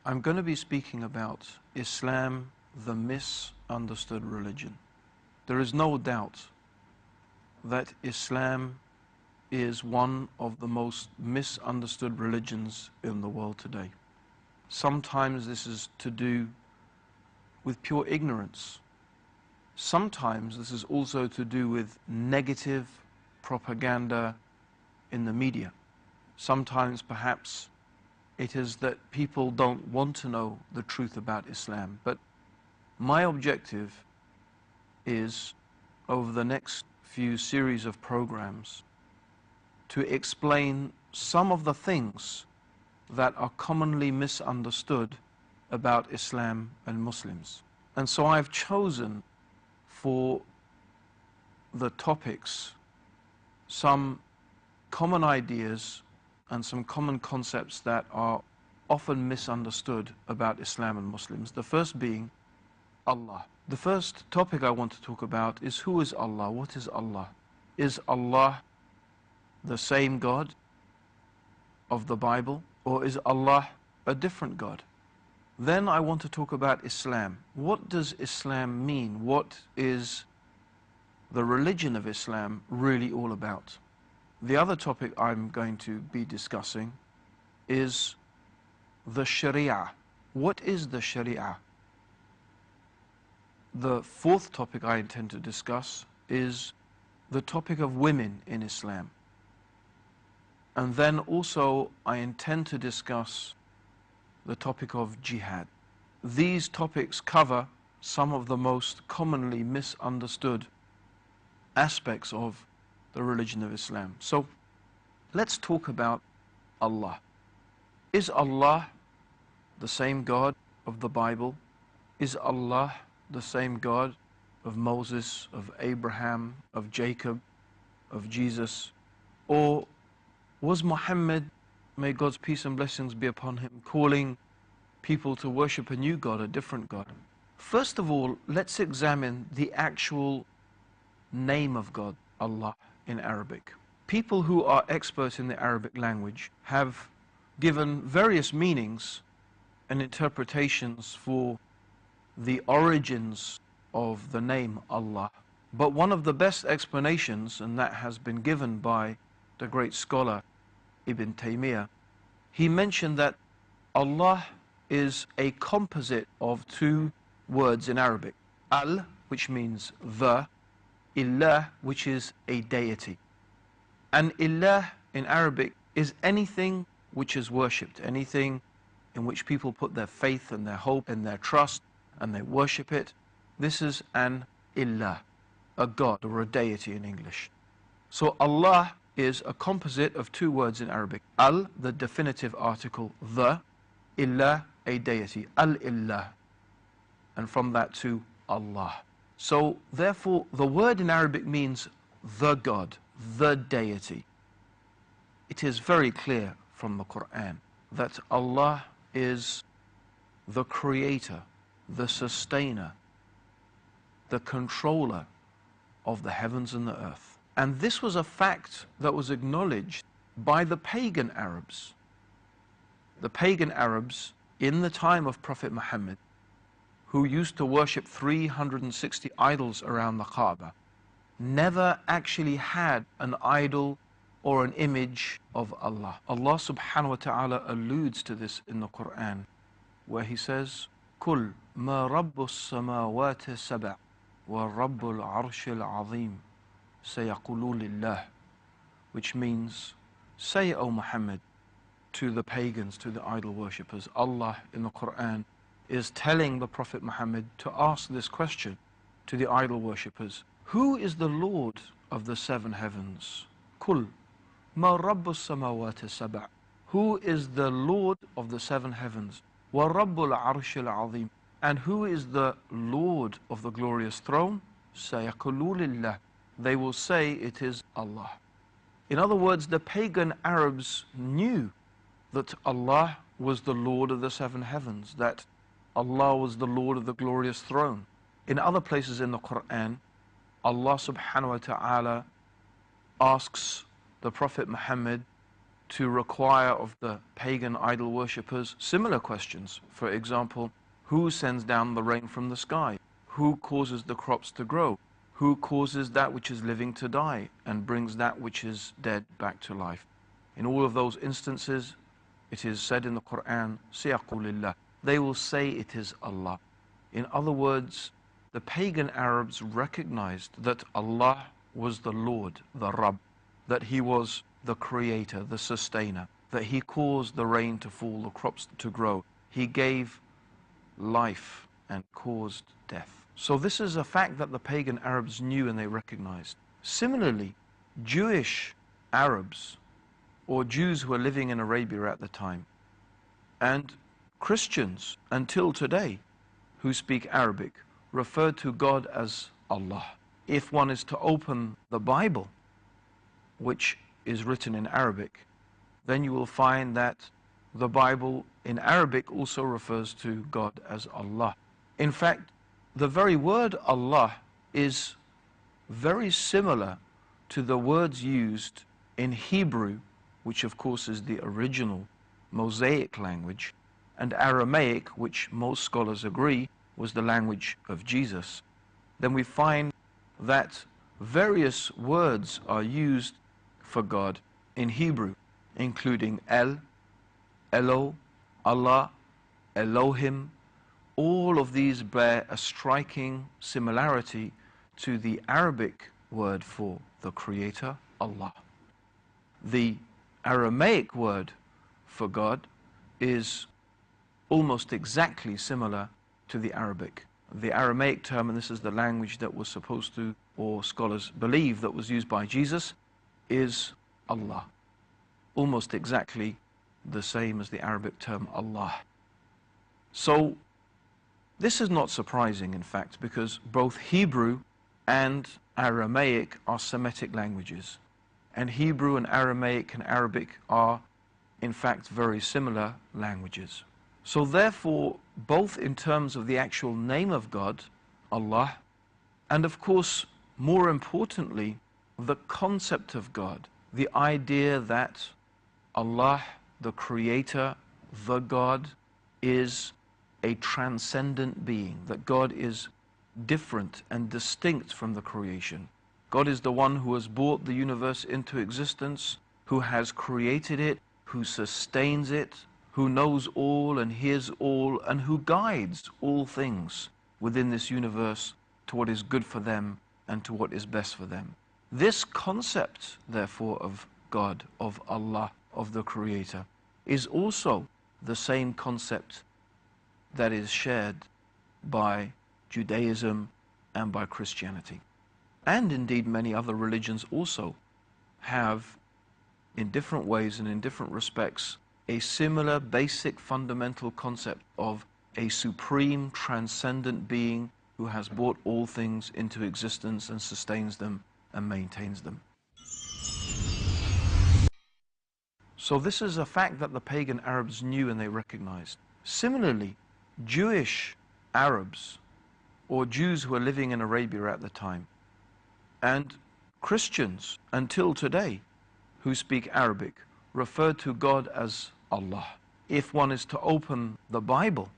I'm going to be speaking about Islam, the misunderstood religion. There is no doubt that Islam is one of the most misunderstood religions in the world today. Sometimes this is to do with pure ignorance. Sometimes this is also to do with negative propaganda in the media. Sometimes perhaps it is that people don't want to know the truth about Islam. But my objective is, over the next few series of programs, to explain some of the things that are commonly misunderstood about Islam and Muslims. And so I've chosen for the topics some common ideas and some common concepts that are often misunderstood about Islam and Muslims. The first being Allah. The first topic I want to talk about is, who is Allah? What is Allah? Is Allah the same God of the Bible, or is Allah a different God? Then I want to talk about Islam. What does Islam mean? What is the religion of Islam really all about? The other topic I'm going to be discussing is the Sharia. What is the Sharia? The fourth topic I intend to discuss is the topic of women in Islam. And then also I intend to discuss the topic of jihad. These topics cover some of the most commonly misunderstood aspects of the religion of Islam. So let's talk about Allah. Is Allah the same God of the Bible? Is Allah the same God of Moses, of Abraham, of Jacob, of Jesus? Or was Muhammad, may God's peace and blessings be upon him, calling people to worship a new God, a different God? First of all, let's examine the actual name of God, Allah, in Arabic. People who are experts in the Arabic language have given various meanings and interpretations for the origins of the name Allah. But one of the best explanations, and that has been given by the great scholar Ibn Taymiyyah, he mentioned that Allah is a composite of two words in Arabic. Al, which means the, Illah, which is a deity. And Illah in Arabic is anything which is worshipped, anything in which people put their faith and their hope and their trust and they worship it. This is an Illah, a God or a deity in English. So Allah is a composite of two words in Arabic. Al, the definitive article, the, Illah, a deity, Al-Illah. And from that to Allah. So therefore the word in Arabic means the God, the deity. It is very clear from the Quran that Allah is the creator, the sustainer, the controller of the heavens and the earth. And this was a fact that was acknowledged by the pagan Arabs. The pagan Arabs in the time of Prophet Muhammad, who used to worship 360 idols around the Kaaba, never actually had an idol or an image of Allah. Allah subhanahu wa ta'ala alludes to this in the Quran, where he says, "Kul ma rabbu samawati sab'a wa rabbul arshil azim sayaqulu lillah," which means, say, O Muhammad, to the pagans, to the idol worshippers, Allah in the Quran is telling the Prophet Muhammad to ask this question to the idol worshippers: who is the Lord of the seven heavens? Kul ma rabbus samawati sab'a. Who is the Lord of the seven heavens? Wa rabbul arshil azim. And who is the Lord of the glorious throne? Sayaqulu lillah. They will say it is Allah. In other words, the pagan Arabs knew that Allah was the Lord of the seven heavens, that Allah was the Lord of the glorious throne. In other places in the Quran, Allah subhanahu wa ta'ala asks the Prophet Muhammad to require of the pagan idol worshippers similar questions. For example, who sends down the rain from the sky? Who causes the crops to grow? Who causes that which is living to die and brings that which is dead back to life? In all of those instances, it is said in the Quran, سَيَقُولِ They will say it is Allah. In other words, the pagan Arabs recognized that Allah was the Lord, the Rabb, that He was the creator, the sustainer, that He caused the rain to fall, the crops to grow. He gave life and caused death. So this is a fact that the pagan Arabs knew and they recognized. Similarly, Jewish Arabs or Jews who were living in Arabia at the time, and Christians until today who speak Arabic refer to God as Allah. If one is to open the Bible, which is written in Arabic, then you will find that the Bible in Arabic also refers to God as Allah. In fact, the very word Allah is very similar to the words used in Hebrew, which of course is the original Mosaic language, and Aramaic, which most scholars agree was the language of Jesus. Then we find that various words are used for God in Hebrew, including El, Elo, Allah, Elohim. All of these bear a striking similarity to the Arabic word for the Creator, Allah. The Aramaic word for God is almost exactly similar to the Arabic. The Aramaic term, and this is the language that was supposed to, or scholars believe that was used by Jesus, is Allah. Almost exactly the same as the Arabic term Allah. So this is not surprising, in fact, because both Hebrew and Aramaic are Semitic languages. And Hebrew and Aramaic and Arabic are, in fact, very similar languages. So therefore, both in terms of the actual name of God, Allah, and of course, more importantly, the concept of God, the idea that Allah, the Creator, the God, is a transcendent being, that God is different and distinct from the creation. God is the one who has brought the universe into existence, who has created it, who sustains it, who knows all and hears all, and who guides all things within this universe to what is good for them and to what is best for them. This concept, therefore, of God, of Allah, of the Creator, is also the same concept that is shared by Judaism and by Christianity. And indeed many other religions also have, in different ways and in different respects, a similar basic fundamental concept of a supreme transcendent being who has brought all things into existence and sustains them and maintains them. So this is a fact that the pagan Arabs knew and they recognized. Similarly, Jewish Arabs or Jews who were living in Arabia at the time, and Christians until today who speak Arabic refer to God as Allah. If one is to open the Bible,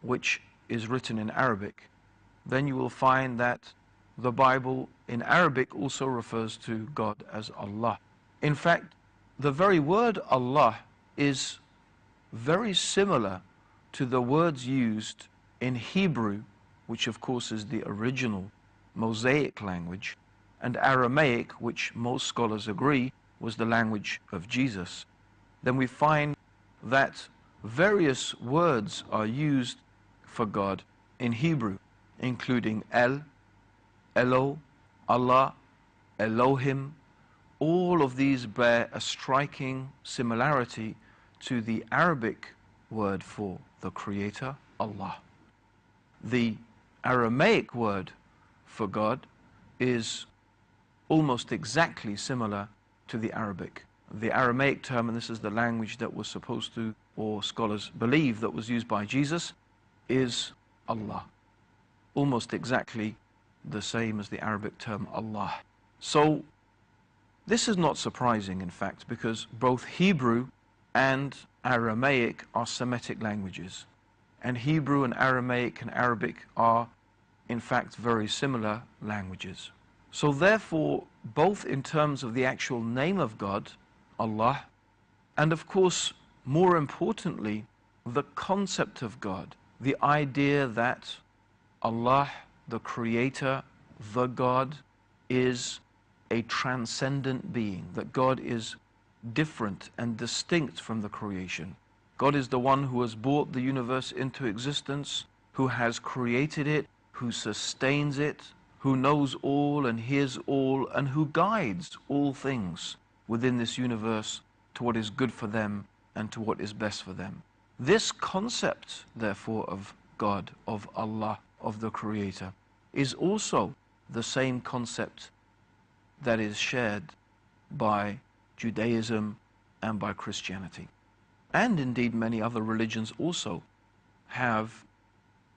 which is written in Arabic, then you will find that the Bible in Arabic also refers to God as Allah. In fact, the very word Allah is very similar to the words used in Hebrew, which of course is the original Mosaic language, and Aramaic, which most scholars agree was the language of Jesus. Then we find that various words are used for God in Hebrew, including El, Elo, Allah, Elohim. All of these bear a striking similarity to the Arabic word for the Creator, Allah. The Aramaic word for God is almost exactly similar to the Arabic. The Aramaic term, and this is the language that was supposed to, or scholars believe that was used by Jesus, is Allah. Almost exactly the same as the Arabic term Allah. So This is not surprising, in fact, because both Hebrew and Aramaic are Semitic languages. And Hebrew and Aramaic and Arabic are, in fact, very similar languages. So therefore, both in terms of the actual name of God, Allah, and of course, more importantly, the concept of God, the idea that Allah, the Creator, the God, is a transcendent being, that God is different and distinct from the creation. God is the one who has brought the universe into existence, who has created it, who sustains it, who knows all and hears all, and who guides all things within this universe to what is good for them and to what is best for them. This concept, therefore, of God, of Allah, of the Creator, is also the same concept that is shared by Judaism and by Christianity. And indeed many other religions also have,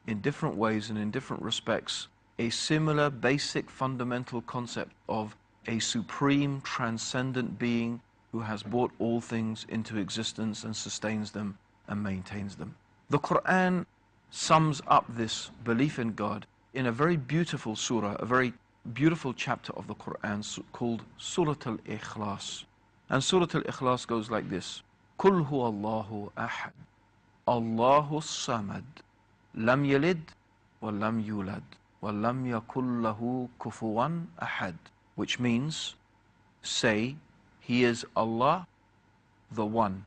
in different ways and in different respects, a similar basic fundamental concept of a supreme transcendent being who has brought all things into existence and sustains them and maintains them. The Quran sums up this belief in God in a very beautiful surah, a very beautiful chapter of the Quran called Surah Al-Ikhlas. And Surah Al-Ikhlas goes like this: Qul huwa Allahu ahad, Allahu samad, lam yalid wa lam yulad, wa lam yakul lahu kufuwan ahad. Which means, say, He is Allah, the One.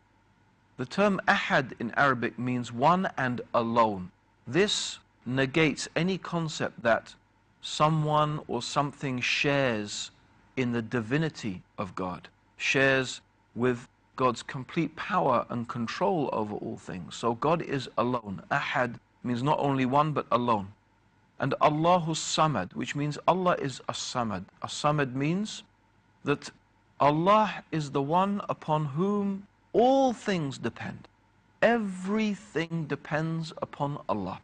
The term ahad in Arabic means one and alone. This negates any concept that someone or something shares in the divinity of God, shares with God's complete power and control over all things. So God is alone. Ahad means not only one but alone. And Allahu Samad, which means Allah is As-Samad. As-Samad means that Allah is the one upon whom all things depend. Everything depends upon Allah.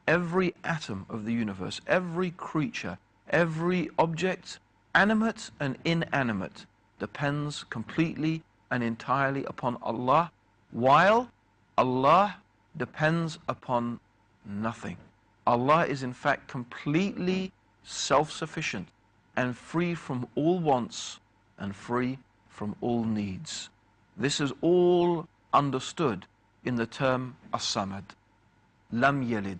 Every atom of the universe, every creature, every object, animate and inanimate, depends completely and entirely upon Allah, while Allah depends upon nothing. Allah is in fact completely self-sufficient and free from all wants and free from all needs. This is all understood in the term As-Samad. Lam Yalid,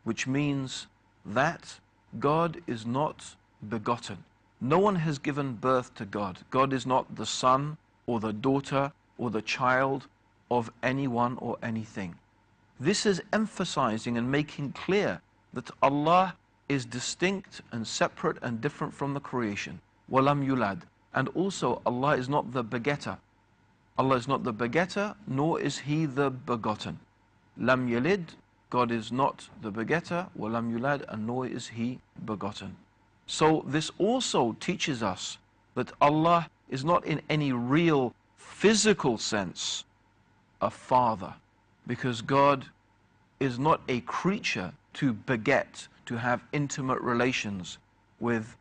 which means that God is not begotten. No one has given birth to God. God is not the son or the daughter or the child of anyone or anything. This is emphasizing and making clear that Allah is distinct and separate and different from the creation. Walam yulad. And also Allah is not the begetter. Allah is not the begetter, nor is He the begotten. Lam yalid, God is not the begetter, walam yulad, and nor is He begotten. So this also teaches us that Allah is not in any real physical sense a father, because God is not a creature to beget, to have intimate relations with,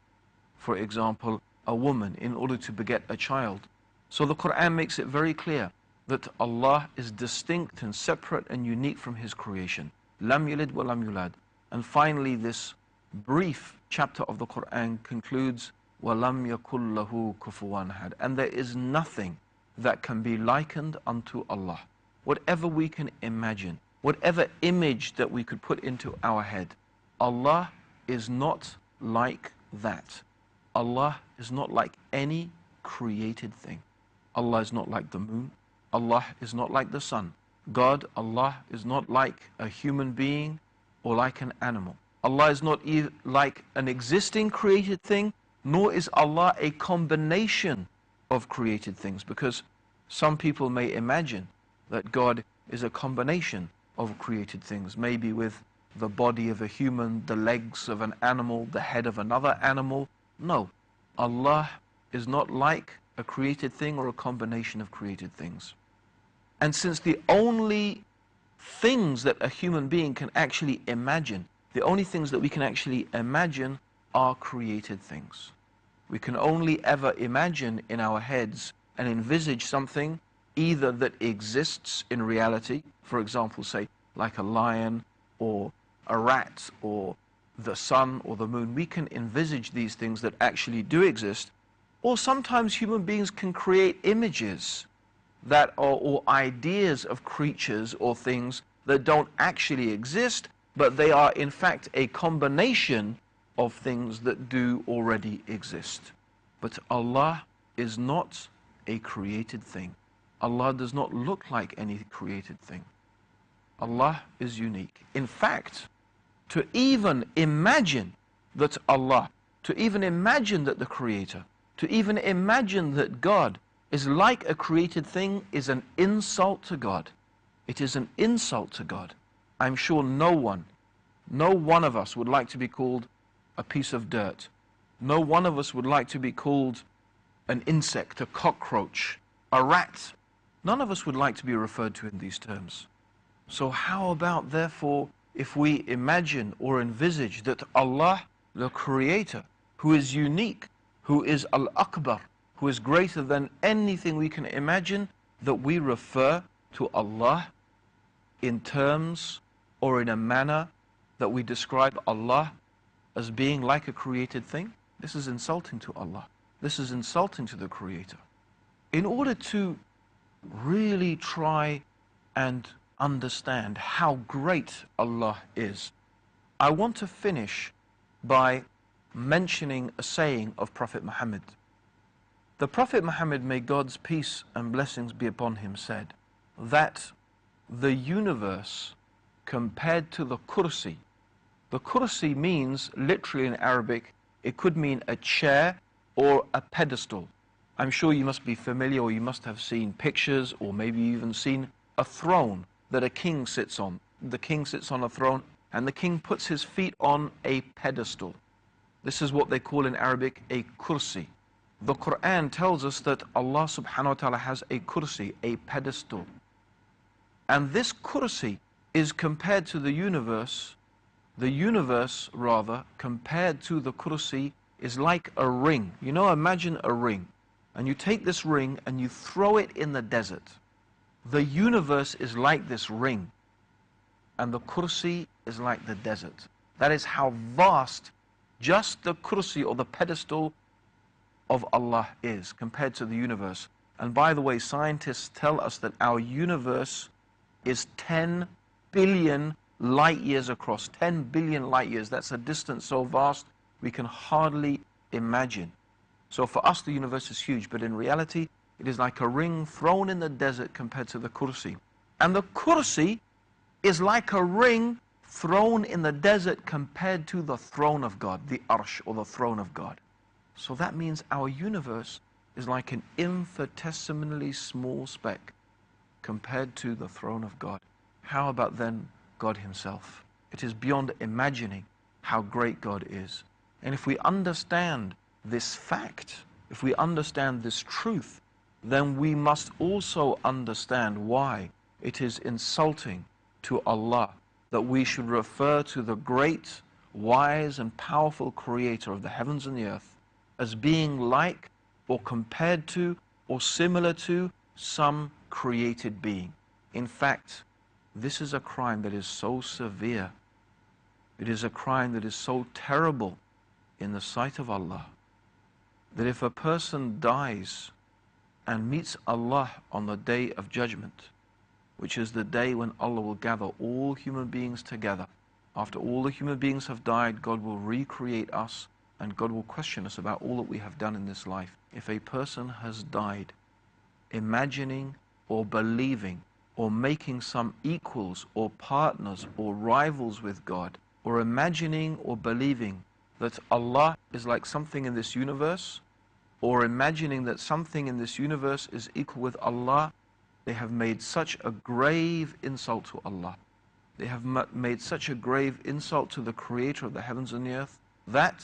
for example, a woman in order to beget a child. So the Quran makes it very clear that Allah is distinct and separate and unique from His creation. Lam yalid wa lam yulad. And finally, this brief chapter of the Quran concludes, wa lam yakul lahu kufuwan ahad. And there is nothing that can be likened unto Allah. Whatever we can imagine, whatever image that we could put into our head, Allah is not like that. Allah is not like any created thing. Allah is not like the moon. Allah is not like the sun. God, Allah, is not like a human being or like an animal. Allah is not like an existing created thing, nor is Allah a combination of created things, because some people may imagine that God is a combination of created things, maybe with the body of a human, the legs of an animal, the head of another animal. No, Allah is not like a created thing or a combination of created things. And since the only things that a human being can actually imagine, the only things that we can actually imagine are created things. We can only ever imagine in our heads and envisage something either that exists in reality, for example, say, like a lion or a rat or the sun or the moon. We can envisage these things that actually do exist, or sometimes human beings can create images that are, or ideas of creatures or things that don't actually exist, but they are in fact a combination of things that do already exist. But Allah is not a created thing. Allah does not look like any created thing. Allah is unique. In fact, to even imagine that Allah, to even imagine that the Creator, to even imagine that God is like a created thing is an insult to God. It is an insult to God. I'm sure no one of us would like to be called a piece of dirt. No one of us would like to be called an insect, a cockroach, a rat. None of us would like to be referred to in these terms. So how about, therefore, if we imagine or envisage that Allah, the Creator, who is unique, who is Al-Akbar, who is greater than anything we can imagine, that we refer to Allah in terms or in a manner that we describe Allah as being like a created thing? This is insulting to Allah. This is insulting to the Creator. In order to really try and understand how great Allah is, I want to finish by mentioning a saying of Prophet Muhammad. The Prophet Muhammad, may God's peace and blessings be upon him, said that the universe compared to the kursi, the kursi means literally in Arabic, it could mean a chair or a pedestal. I'm sure you must be familiar, or you must have seen pictures, or maybe even seen a throne that a king sits on. The king sits on a throne and the king puts his feet on a pedestal. This is what they call in Arabic a kursi. The Quran tells us that Allah subhanahu wa ta'ala has a kursi, a pedestal. And this kursi is compared to the universe rather, compared to the kursi is like a ring. You know, imagine a ring. And you take this ring and you throw it in the desert. The universe is like this ring. And the kursi is like the desert. That is how vast just the kursi or the pedestal of Allah is compared to the universe. And by the way, scientists tell us that our universe is 10 billion light years across. 10 billion light years. That's a distance so vast we can hardly imagine. So for us the universe is huge, but in reality it is like a ring thrown in the desert compared to the kursi. And the kursi is like a ring thrown in the desert compared to the throne of God, the arsh or the throne of God. So that means our universe is like an infinitesimally small speck compared to the throne of God. How about then God himself? It is beyond imagining how great God is. And if we understand this fact, if we understand this truth, then we must also understand why it is insulting to Allah that we should refer to the great, wise and powerful Creator of the heavens and the earth as being like or compared to or similar to some created being. In fact, this is a crime that is so severe. It is a crime that is so terrible in the sight of Allah that if a person dies and meets Allah on the day of judgment, which is the day when Allah will gather all human beings together. After all the human beings have died, God will recreate us and God will question us about all that we have done in this life. If a person has died imagining or believing or making some equals or partners or rivals with God, or imagining or believing that Allah is like something in this universe, or imagining that something in this universe is equal with Allah, they have made such a grave insult to Allah. They have made such a grave insult to the Creator of the heavens and the earth that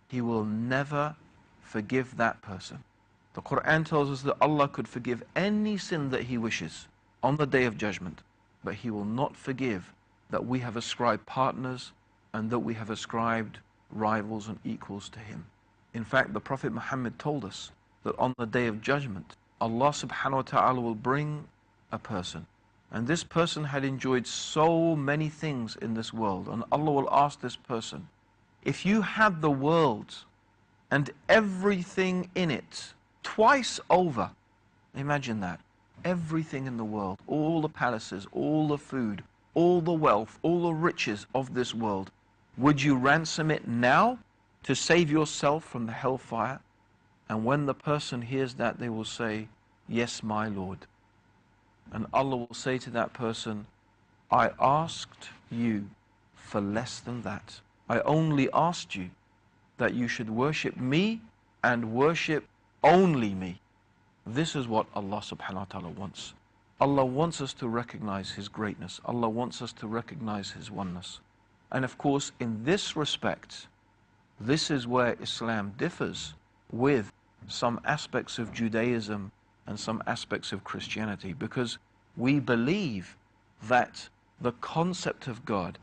He will never forgive that person. The Quran tells us that Allah could forgive any sin that He wishes on the day of judgment, but He will not forgive that we have ascribed partners and that we have ascribed rivals and equals to Him. In fact, the Prophet Muhammad told us that on the Day of Judgment, Allah subhanahu wa ta'ala will bring a person. And this person had enjoyed so many things in this world. And Allah will ask this person, if you had the world and everything in it twice over, imagine that, everything in the world, all the palaces, all the food, all the wealth, all the riches of this world, would you ransom it now to save yourself from the hellfire? And when the person hears that, they will say, yes, my Lord. And Allah will say to that person, I asked you for less than that. I only asked you that you should worship me and worship only me. This is what Allah subhanahu wa ta'ala wants. Allah wants us to recognize His greatness. Allah wants us to recognize His oneness. And of course, in this respect, this is where Islam differs with some aspects of Judaism and some aspects of Christianity, because we believe that the concept of God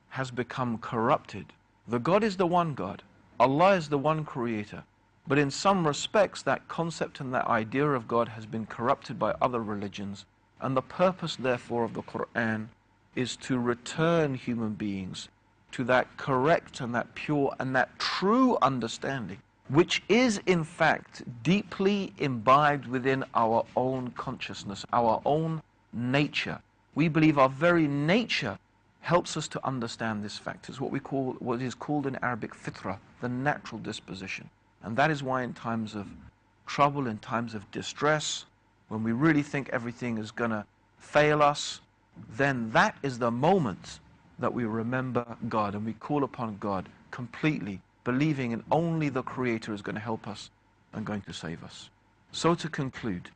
has become corrupted. The God is the one God. Allah is the one creator. But in some respects, that concept and that idea of God has been corrupted by other religions. And the purpose, therefore, of the Quran is to return human beings to that correct and that pure and that true understanding, which is in fact deeply imbibed within our own consciousness, our own nature. We believe our very nature helps us to understand this fact. It's what is called in Arabic fitra, the natural disposition. And that is why in times of trouble, in times of distress, when we really think everything is going to fail us, then that is the moment that we remember God and we call upon God completely, believing in only the Creator is going to help us and going to save us. So to conclude,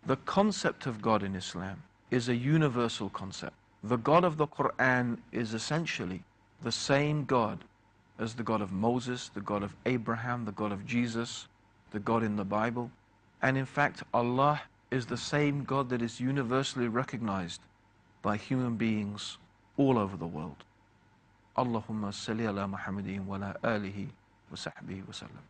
the concept of God in Islam is a universal concept. The God of the Quran is essentially the same God as the God of Moses, the God of Abraham, the God of Jesus, the God in the Bible. And in fact, Allah is the same God that is universally recognized by human beings all over the world. Allahumma salli ala Muhammadin wa ala alihi wa sahbihi wa sallam.